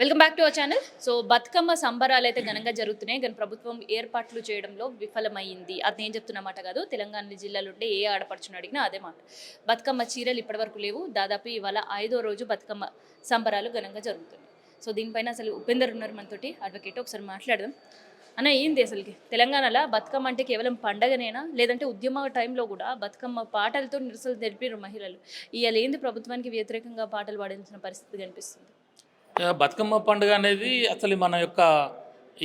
Welcome back to our channel. So Bathukamma సంబరాలు అయితే ఘనంగా జరుగుతున్నాయి, కానీ ప్రభుత్వం ఏర్పాట్లు చేయడంలో విఫలమైంది. అది నేను చెప్తున్న మాట కాదు, తెలంగాణ జిల్లాలో ఉండే ఏ ఆడపడుచుని అడిగినా అదే మాట. బతుకమ్మ చీరలు ఇప్పటివరకు లేవు. దాదాపు ఇవాళ 5వ రోజు బతుకమ్మ సంబరాలు ఘనంగా జరుగుతున్నాయి. సో దీనిపైన అసలు ఉపేందర్ ఉన్నారు మనతోటి, అడ్వకేట్. ఒకసారి మాట్లాడదాం. అన్న, ఏంది అసలుకి తెలంగాణలో బతుకమ్మ అంటే కేవలం పండగనేనా, లేదంటే ఉద్యమ టైంలో కూడా బతుకమ్మ పాటలతో నిరసనలు తెలిపారు మహిళలు? ఇవాళ ఏంది ప్రభుత్వానికి వ్యతిరేకంగా పాటలు పాడాల్సిన పరిస్థితి కనిపిస్తుంది? బతుకమ్మ పండుగ అనేది అసలు మన యొక్క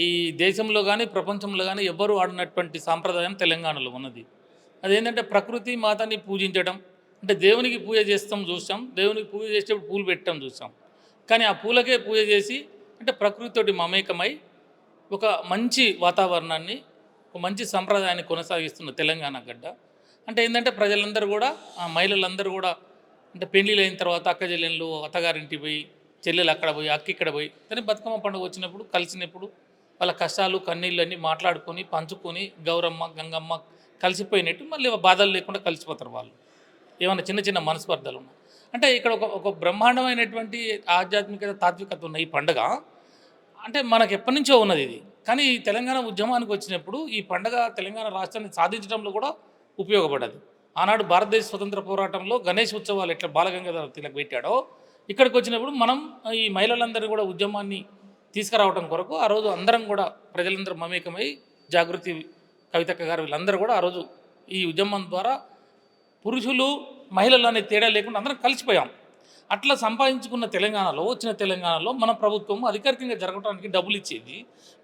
ఈ దేశంలో కానీ ప్రపంచంలో కానీ ఎవ్వరూ ఆడినటువంటి సాంప్రదాయం తెలంగాణలో ఉన్నది. అదేంటంటే ప్రకృతి మాతని పూజించడం. అంటే దేవునికి పూజ చేస్తాం చూసాం, దేవునికి పూజ చేసేటప్పుడు పూలు పెట్టడం చూసాం. కానీ ఆ పూలకే పూజ చేసి అంటే ప్రకృతితోటి మమేకమై ఒక మంచి వాతావరణాన్ని, ఒక మంచి సంప్రదాయాన్ని కొనసాగిస్తున్న తెలంగాణ గడ్డ. అంటే ఏంటంటే ప్రజలందరూ కూడా, ఆ మహిళలందరూ కూడా అంటే పెళ్ళిళ్ళు అయిన తర్వాత అక్క చెల్లెళ్ళు అత్తగారింటికి పోయి, చెల్లెలు అక్కడ పోయి, అక్క ఇక్కడ పోయి, కానీ బతుకమ్మ పండుగ వచ్చినప్పుడు కలిసినప్పుడు వాళ్ళ కష్టాలు కన్నీళ్ళు అన్నీ మాట్లాడుకొని పంచుకొని గౌరమ్మ గంగమ్మ కలిసిపోయినట్టు మళ్ళీ బాధలు లేకుండా కలిసిపోతారు వాళ్ళు, ఏమైనా చిన్న చిన్న మనస్పర్ధలు ఉన్నాయి. అంటే ఇక్కడ ఒక ఒక బ్రహ్మాండమైనటువంటి ఆధ్యాత్మికత తాత్వికత ఉన్న ఈ పండుగ అంటే మనకు ఎప్పటి నుంచో ఉన్నది ఇది. కానీ ఈ తెలంగాణ ఉద్యమానికి వచ్చినప్పుడు ఈ పండుగ తెలంగాణ రాష్ట్రాన్ని సాధించడంలో కూడా ఉపయోగపడ్డది. ఆనాడు భారతదేశ స్వతంత్ర పోరాటంలో గణేష్ ఉత్సవాలు ఎట్లా బాలగంగాధర తిలక్ పెట్టాడో, ఇక్కడికి వచ్చినప్పుడు మనం ఈ మహిళలందరూ కూడా ఉద్యమాన్ని తీసుకురావడం కొరకు ఆ రోజు అందరం కూడా ప్రజలందరూ మమేకమై, జాగృతి కవితక్క గారు వీళ్ళందరూ కూడా ఆ రోజు ఈ ఉద్యమం ద్వారా పురుషులు మహిళలు అనే తేడా లేకుండా అందరం కలిసిపోయాం. అట్లా సంపాదించుకున్న తెలంగాణలో, వచ్చిన తెలంగాణలో మన ప్రభుత్వం అధికారికంగా జరగడానికి డబ్బులు ఇచ్చేది,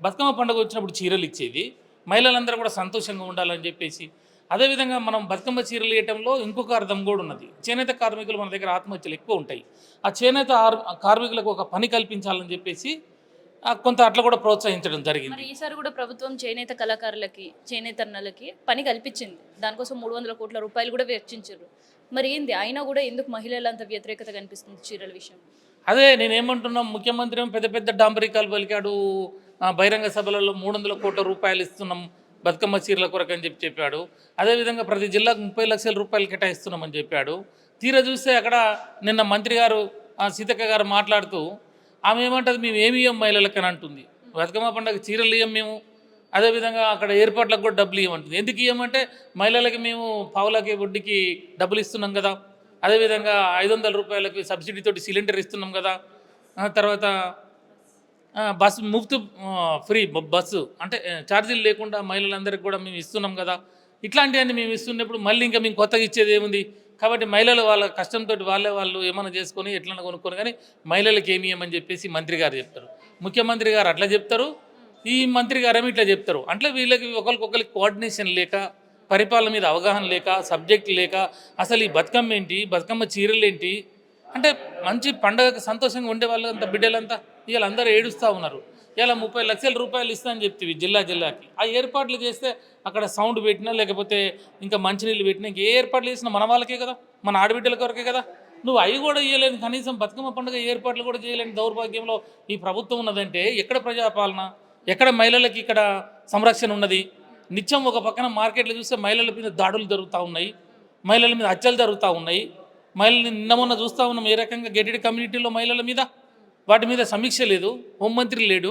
బతుకమ్మ పండుగ వచ్చినప్పుడు చీరలు ఇచ్చేది, మహిళలందరూ కూడా సంతోషంగా ఉండాలని చెప్పేసి. అదేవిధంగా మనం బతుకమ్మ చీరలు వేయటంలో ఇంకొక అర్థం కూడా ఉన్నది. చేనేత కార్మికులు మన దగ్గర ఆత్మహత్యలు ఎక్కువ ఉంటాయి. ఆ చేనేత కార్మికులకు ఒక పని కల్పించాలని చెప్పేసి కొంత అట్లా కూడా ప్రోత్సహించడం జరిగింది. మరి ఈసారి కూడా ప్రభుత్వం చేనేత కళాకారులకి, చేనేతన్నలకి పని కల్పించింది. దానికోసం 300 కోట్ల రూపాయలు కూడా వెచ్చించారు. మరి ఏంది అయినా కూడా ఎందుకు మహిళలంత వ్యతిరేకత కనిపిస్తుంది చీరల విషయం? అదే నేనేమంటున్నా, ముఖ్యమంత్రి ఏమో పెద్ద పెద్ద డాంబరికాలు పలికాడు, బహిరంగ సభలలో 300 కోట్ల రూపాయలు ఇస్తున్నాం బతుకమ్మ చీరల కొరకు అని చెప్పాడు. అదేవిధంగా ప్రతి జిల్లాకు 30 లక్షల రూపాయలు కేటాయిస్తున్నామని చెప్పాడు. తీరా చూస్తే అక్కడ నిన్న మంత్రి గారు సీతక్క గారు మాట్లాడుతూ ఆమె ఏమంటుంది, మేము ఏమి ఇవ్వం మహిళలకు అని అంటుంది. బతుకమ్మ పండుగ చీరలు ఇవ్వం మేము, అదేవిధంగా అక్కడ ఏర్పాట్లకు కూడా డబ్బులు ఇవ్వమంటుంది. ఎందుకు ఇవ్వమంటే మహిళలకి మేము పావులకి వడ్డీకి డబ్బులు ఇస్తున్నాం కదా, అదేవిధంగా 500 రూపాయలకి సబ్సిడీతోటి సిలిండర్ ఇస్తున్నాం కదా, తర్వాత బస్సు ముఫ్త్ ఫ్రీ బస్సు అంటే ఛార్జీలు లేకుండా మహిళలందరికీ కూడా మేము ఇస్తున్నాం కదా, ఇట్లాంటివన్నీ మేము ఇస్తున్నప్పుడు మళ్ళీ ఇంకా మేము కొత్తగా ఇచ్చేది ఏముంది? కాబట్టి మహిళలు వాళ్ళ కష్టంతో వాళ్ళు ఏమైనా చేసుకొని ఎట్లన్నా కొనుక్కొని, కానీ మహిళలకు ఏమి ఇవ్వమని చెప్పేసి మంత్రి గారు చెప్తారు. ముఖ్యమంత్రి గారు అట్లా చెప్తారు, ఈ మంత్రి గారేమో ఇట్లా చెప్తారు. అంటే వీళ్ళకి ఒకరికొకరికి కోఆర్డినేషన్ లేక, పరిపాలన మీద అవగాహన లేక, సబ్జెక్ట్ లేక, అసలు ఈ బతుకమ్మ ఏంటి, బతుకమ్మ చీరలు ఏంటి, అంటే మంచి పండగకు సంతోషంగా ఉండే వాళ్ళంతా బిడ్డలంతా ఇవాళ అందరూ ఏడుస్తూ ఉన్నారు. ఇలా 30 లక్షల రూపాయలు ఇస్తామని చెప్తివి జిల్లాకి. ఆ ఏర్పాట్లు చేస్తే అక్కడ సౌండ్ పెట్టినా, లేకపోతే ఇంకా మంచినీళ్ళు పెట్టినా, ఇంక ఏ ఏర్పాట్లు చేసినా మన వాళ్ళకే కదా, మన ఆడబిడ్డల కొరకే కదా. నువ్వు అవి కూడా ఇవ్వలేదు, కనీసం బతుకమ్మ పండుగ ఏర్పాట్లు కూడా చేయలేని దౌర్భాగ్యంలో ఈ ప్రభుత్వం ఉన్నదంటే ఎక్కడ ప్రజాపాలన, ఎక్కడ మహిళలకి ఇక్కడ సంరక్షణ ఉన్నది? నిత్యం ఒక పక్కన మార్కెట్లో చూస్తే మహిళల మీద దాడులు జరుగుతూ ఉన్నాయి, మహిళల మీద హత్యలు జరుగుతూ ఉన్నాయి. మహిళల్ని నిన్న మొన్న చూస్తూ ఉన్నాం ఏ రకంగా గెటెడ్ కమ్యూనిటీలో మహిళల మీద, వాటి మీద సమీక్ష లేదు. హోంమంత్రి లేడు,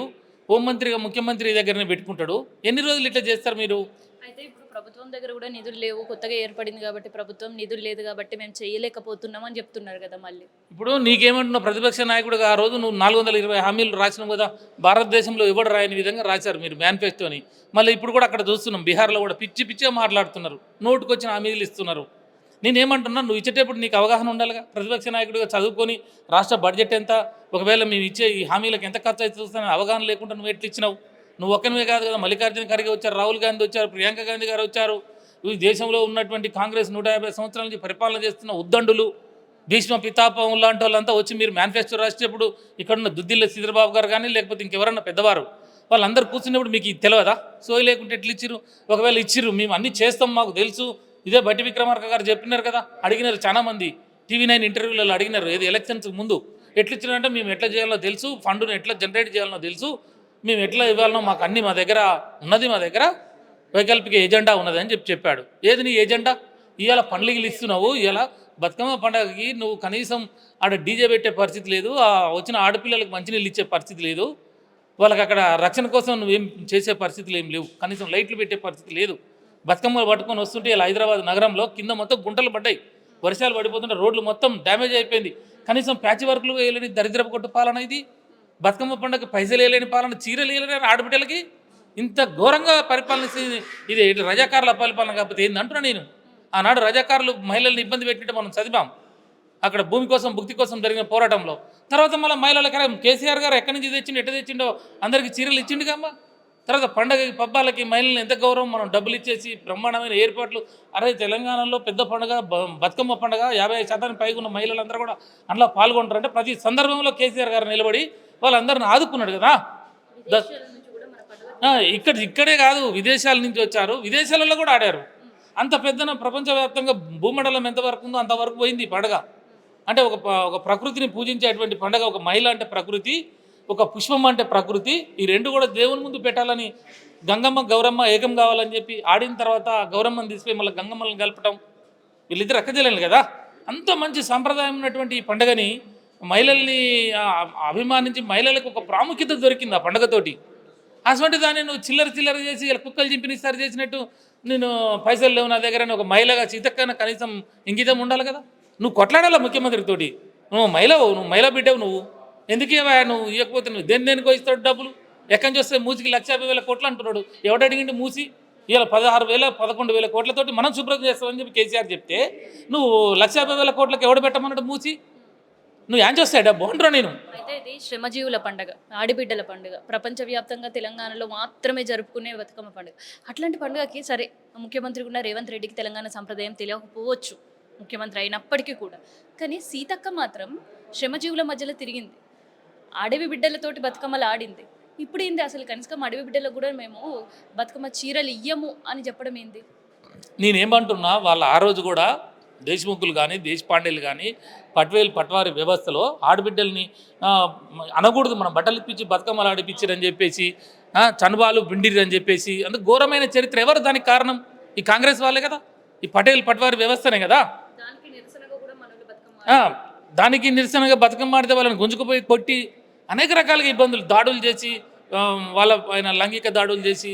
హోంమంత్రిగా ముఖ్యమంత్రి దగ్గరనే పెట్టుకుంటాడు. ఎన్ని రోజులు ఇట్లా చేస్తారు మీరు? అయితే ఇప్పుడు ప్రభుత్వం దగ్గర కూడా నిధులు లేవు, కొత్తగా ఏర్పడింది కాబట్టి ప్రభుత్వం నిధులు లేదు కాబట్టి మేము చేయలేకపోతున్నాం అని చెప్తున్నారు కదా. మళ్ళీ ఇప్పుడు నీకేమంటున్నావు, ప్రతిపక్ష నాయకుడుగా ఆ రోజు నువ్వు 420 హామీలు రాసినావు కదా, భారతదేశంలో ఎవరు రాయని విధంగా రాశారు మీరు మేనిఫెస్టోని. మళ్ళీ ఇప్పుడు కూడా అక్కడ చూస్తున్నాం, బీహార్లో కూడా పిచ్చి పిచ్చిగా మాట్లాడుతున్నారు, నోటుకొచ్చిన హామీలు ఇస్తున్నారు. నేనేమంటున్నా, నువ్వు ఇచ్చేటప్పుడు నీకు అవగాహన ఉండాలిగా. ప్రతిపక్ష నాయకుడిగా చదువుకొని రాష్ట్ర బడ్జెట్ ఎంత, ఒకవేళ మేము ఇచ్చే ఈ హామీలకు ఎంత ఖర్చు అవుతుందని అవగాహన లేకుండా నువ్వు ఎట్లా ఇచ్చినావు? నువ్వు ఒక్కనివే కాదు కదా, మల్లికార్జున ఖర్గే వచ్చారు, రాహుల్ గాంధీ వచ్చారు, ప్రియాంక గాంధీ గారు వచ్చారు. ఈ దేశంలో ఉన్నటువంటి కాంగ్రెస్ 150 సంవత్సరాల నుంచి పరిపాలన చేస్తున్న ఉద్దండులు, భీష్మ పితాపం లాంటి వాళ్ళంతా వచ్చి మీరు మేనిఫెస్టో రాసేటప్పుడు ఇక్కడున్న దుద్దిల్ల శ్రీధరబాబు గారు కానీ, లేకపోతే ఇంకెవరన్నా పెద్దవారు వాళ్ళందరూ కూర్చున్నప్పుడు మీకు ఇది తెలియదా? సోయి లేకుంటే ఎట్లా ఇచ్చిరు? ఒకవేళ ఇచ్చిరు, మేము అన్నీ చేస్తాం మాకు తెలుసు, ఇదే బట్టి విక్రమార్క గారు చెప్పినారు కదా, అడిగినారు చాలామంది, TV9 ఇంటర్వ్యూలలో అడిగినారు, ఏది ఎలక్షన్స్ ముందు ఎట్లా ఇచ్చినారంటే మేము ఎట్లా చేయాలో తెలుసు, ఫండ్ను ఎట్లా జనరేట్ చేయాలనో తెలుసు, మేము ఎట్లా ఇవ్వాలనో మాకు అన్నీ మా దగ్గర ఉన్నది, మా దగ్గర వైకల్పిక ఎజెండా ఉన్నది అని చెప్పాడు. ఏది నీ ఎజెండా? ఇవాళ పండ్లకి ఇస్తున్నావు, ఇలా బతుకమ్మ పండుగకి నువ్వు కనీసం ఆడ డీజే పెట్టే పరిస్థితి లేదు, ఆ వచ్చిన ఆడపిల్లలకు మంచినీళ్ళు ఇచ్చే పరిస్థితి లేదు, వాళ్ళకి అక్కడ రక్షణ కోసం నువ్వేం చేసే పరిస్థితులు ఏం లేవు, కనీసం లైట్లు పెట్టే పరిస్థితి లేదు. బతుకమ్మలు పట్టుకొని వస్తుంటే ఇలా హైదరాబాద్ నగరంలో కింద మొత్తం గుంటలు పడ్డాయి, వర్షాలు పడిపోతుంటే రోడ్లు మొత్తం డ్యామేజ్ అయిపోయింది. కనీసం ప్యాచ్ వర్క్లు వేయలేని దరిద్రపు కొట్టు పాలన ఇది. బతుకమ్మ పండుగ పైసలు వేయలేని పాలన, చీరలు వేయలేని ఆడబిడ్డలకి ఇంత ఘోరంగా పరిపాలన ఇది రజాకారుల పరిపాలన కాకపోతే ఏందంటున్నా నేను. ఆనాడు రజాకారులు మహిళల్ని ఇబ్బంది పెట్టినట్టు మనం చదివాం అక్కడ భూమి కోసం భుక్తి కోసం జరిగిన పోరాటంలో. తర్వాత మళ్ళీ మహిళలకి కేసీఆర్ గారు ఎక్కడి నుంచి తెచ్చిండు, ఎట్ట తెచ్చిండో అందరికీ చీరలు ఇచ్చిండు కమ్మా. తర్వాత పండగకి పబ్బాలకి మహిళలను ఎంత గౌరవం, మనం డబ్బులు ఇచ్చేసి బ్రహ్మాండమైన ఏర్పాట్లు. అరే తెలంగాణలో పెద్ద పండుగ బతుకమ్మ పండుగ, 50% పైగా ఉన్న మహిళలందరూ కూడా అందులో పాల్గొంటారంటే ప్రతి సందర్భంలో కేసీఆర్ గారు నిలబడి వాళ్ళందరిని ఆదుకున్నాడు కదా. ఇక్కడే కాదు, విదేశాల నుంచి వచ్చారు, విదేశాలలో కూడా ఆడారు. అంత పెద్దన ప్రపంచవ్యాప్తంగా భూమండలం ఎంతవరకు ఉందో అంతవరకు పోయింది పండుగ. అంటే ఒక ప్రకృతిని పూజించేటువంటి పండుగ. ఒక మహిళ అంటే ప్రకృతి, ఒక పుష్పం అంటే ప్రకృతి, ఈ రెండు కూడా దేవుని ముందు పెట్టాలని గంగమ్మ గౌరమ్మ ఏకం కావాలని చెప్పి ఆడిన తర్వాత గౌరమ్మని తీసుకుని మళ్ళీ గంగమ్మలను కలపటం, వీళ్ళిద్దరు అక్కజలేను కదా. అంత మంచి సాంప్రదాయం ఉన్నటువంటి ఈ పండుగని మహిళల్ని అభిమానించి మహిళలకు ఒక ప్రాముఖ్యత దొరికింది ఆ పండుగతోటి. అటువంటి దాన్ని నువ్వు చిల్లర చేసి ఇలా కుక్కలు చింపినిస్తారు చేసినట్టు, నేను పైసలు లేవు నా దగ్గర, ఒక మహిళగా చీతక్కన కనీసం ఇంగితం ఉండాలి కదా. నువ్వు కొట్లాడాలా ముఖ్యమంత్రితోటి, నువ్వు మహిళ బిడ్డవు, నువ్వు ఎందుకు నువ్వు ఇవ్వకపోతే నువ్వు దేనికో ఇస్తాడు డబ్బులు. ఎక్కడి నుంచి వస్తే మూసికి 1,50,000 కోట్లు అంటున్నాడు. ఎవడు అడిగిండి మూసి ఇలా 16,000 11,000 కోట్లతోటి మనం శుభ్రం చేస్తామని చెప్పి కేసీఆర్ చెప్తే, నువ్వు 1,50,000 కోట్లకు ఎవడు పెట్టమన్నాడు మూసి, నువ్వు ఏం చేస్తాడు డబ్బు అంటున్నా నేను. అయితే ఇది శ్రమజీవుల పండుగ, ఆడిబిడ్డల పండుగ, ప్రపంచవ్యాప్తంగా తెలంగాణలో మాత్రమే జరుపుకునే బతుకమ్మ పండుగ. అట్లాంటి పండుగకి సరే ముఖ్యమంత్రి ఉన్న రేవంత్ రెడ్డికి తెలంగాణ సంప్రదాయం తెలియకపోవచ్చు, ముఖ్యమంత్రి అయినప్పటికీ కూడా. కానీ సీతక్క మాత్రం శ్రమజీవుల మధ్యలో తిరిగింది, అడవి బిడ్డలతోటి బతుకమ్మలు ఆడింది. ఇప్పుడు ఏంది అసలు, కనీసం అడవి బిడ్డలకు కూడా మేము బతుకమ్మ చీరలు ఇయ్యము అని చెప్పడం ఏంది? నేనేమంటున్నా, వాళ్ళ ఆ రోజు కూడా దేశముఖులు కానీ దేశపాండేలు కానీ పట్వారి వ్యవస్థలో ఆడబిడ్డల్ని అనకూడదు, మనం బట్టలు ఇప్పించి బతుకమ్మలు ఆడిపించారని చెప్పేసి, చనుబాలు బిండిరి అని చెప్పేసి, అందుకు ఘోరమైన చరిత్ర. ఎవరు దానికి కారణం? ఈ కాంగ్రెస్ వాళ్ళే కదా, ఈ పట్వారి వ్యవస్థనే కదా. దానికి నిరసనగా బతుకమ్మ ఆడితే వాళ్ళని గుంజుకుపోయి కొట్టి అనేక రకాలుగా ఇబ్బందులు, దాడులు చేసి, వాళ్ళ పైన లైంగిక దాడులు చేసి,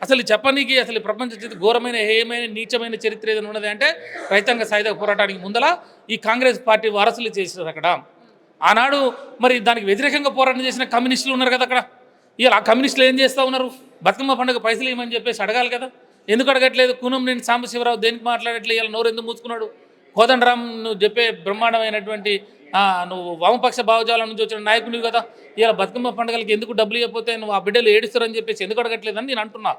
అసలు చెప్పనీకి అసలు ప్రపంచ ఘోరమైన హేయమైన నీచమైన చరిత్ర ఏదైనా ఉన్నది అంటే రైతాంగ సాయుధ పోరాటానికి ముందల ఈ కాంగ్రెస్ పార్టీ వారసులు చేసినారు అక్కడ. ఆనాడు మరి దానికి వ్యతిరేకంగా పోరాటం చేసిన కమ్యూనిస్టులు ఉన్నారు కదా అక్కడ. ఇలా ఆ కమ్యూనిస్టులు ఏం చేస్తూ ఉన్నారు? బతుకమ్మ పండుగ పైసలు ఇవ్వమని చెప్పేసి అడగాలి కదా, ఎందుకు అడగట్లేదు? కూనంనేని సాంబశివరావు దేనికి మాట్లాడట్లేదు? ఇలా నోరు ఎందుకు మూసుకున్నాడు? కోదండరామ్ నువ్వు చెప్పే బ్రహ్మాండమైనటువంటి నువ్వు వామపక్ష భావజాలం నుంచి వచ్చిన నాయకునివి కదా, ఇలా బతుకమ్మ పండుగలకి ఎందుకు డబ్బులు ఇవ్వకపోతే నువ్వు ఆ బిడ్డలు ఏడుస్తారని చెప్పేసి ఎందుకు అడగట్లేదని నేను అంటున్నా.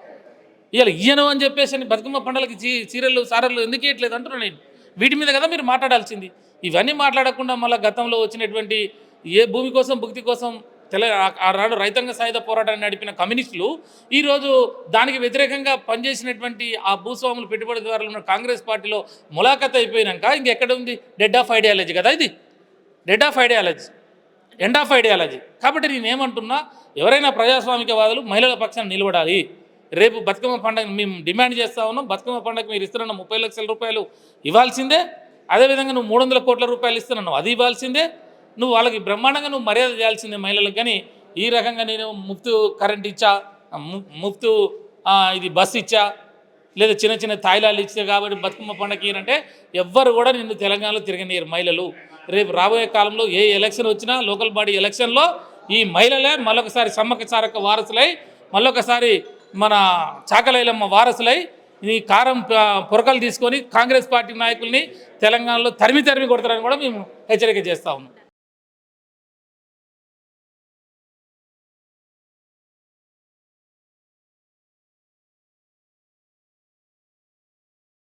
ఇలా ఇయ్యను అని చెప్పేసి బతుకమ్మ పండుగలకి చీరలు సారలు ఎందుకు ఇవ్వట్లేదు అంటున్నా నేను. వీటి మీద కదా మీరు మాట్లాడాల్సింది. ఇవన్నీ మాట్లాడకుండా మళ్ళీ గతంలో వచ్చినటువంటి ఏ భూమి కోసం భుక్తి కోసం ఆనాడు రైతాంగ సాయుధ పోరాటాన్ని నడిపిన కమ్యూనిస్టులు ఈరోజు దానికి వ్యతిరేకంగా పనిచేసినటువంటి ఆ భూస్వాములు పెట్టుబడిదారులు ఉన్న కాంగ్రెస్ పార్టీలో ములాఖత్ అయిపోయినాక ఇంకెక్కడ ఉంది? డెడ్ ఆఫ్ ఐడియాలజీ కదా ఇది, dead of ideology, end of ideology. కాబట్టి నేనేమంటున్నా, ఎవరైనా ప్రజాస్వామికవాదులు మహిళల పక్షాన్ని నిలబడాలి. రేపు బతుకమ్మ పండుగ మేము డిమాండ్ చేస్తూ ఉన్నాం, బతుకమ్మ పండుగ మీరు ఇస్తున్న 30 లక్షల రూపాయలు ఇవ్వాల్సిందే. అదేవిధంగా నువ్వు 300 కోట్ల రూపాయలు ఇస్తున్నావు, అది ఇవ్వాల్సిందే. నువ్వు వాళ్ళకి బ్రహ్మాండంగా నువ్వు మర్యాద చేయాల్సిందే మహిళలకు. కానీ ఈ రకంగా నేను ముఫ్తు కరెంట్ ఇచ్చా, ముఫ్తు ఇది బస్సు ఇచ్చా, లేదా చిన్న చిన్న తాయిలాలు ఇచ్చా కాబట్టి బతుకమ్మ పండుగకి అంటే ఎవ్వరు కూడా నిన్ను తెలంగాణలో తిరగనీయరు మహిళలు. రేపు రాబోయే కాలంలో ఏ ఎలక్షన్ వచ్చినా లోకల్ బాడీ ఎలక్షన్లో ఈ మహిళలే మళ్ళొకసారి సమ్మక్క సారక్క వారసులై, మళ్ళొకసారి మన చాకలైలమ్మ వారసులై ఈ కారం పొరకలు తీసుకొని కాంగ్రెస్ పార్టీ నాయకుల్ని తెలంగాణలో తరిమి కొడతారని కూడా మేము హెచ్చరిక చేస్తూ ఉన్నాం.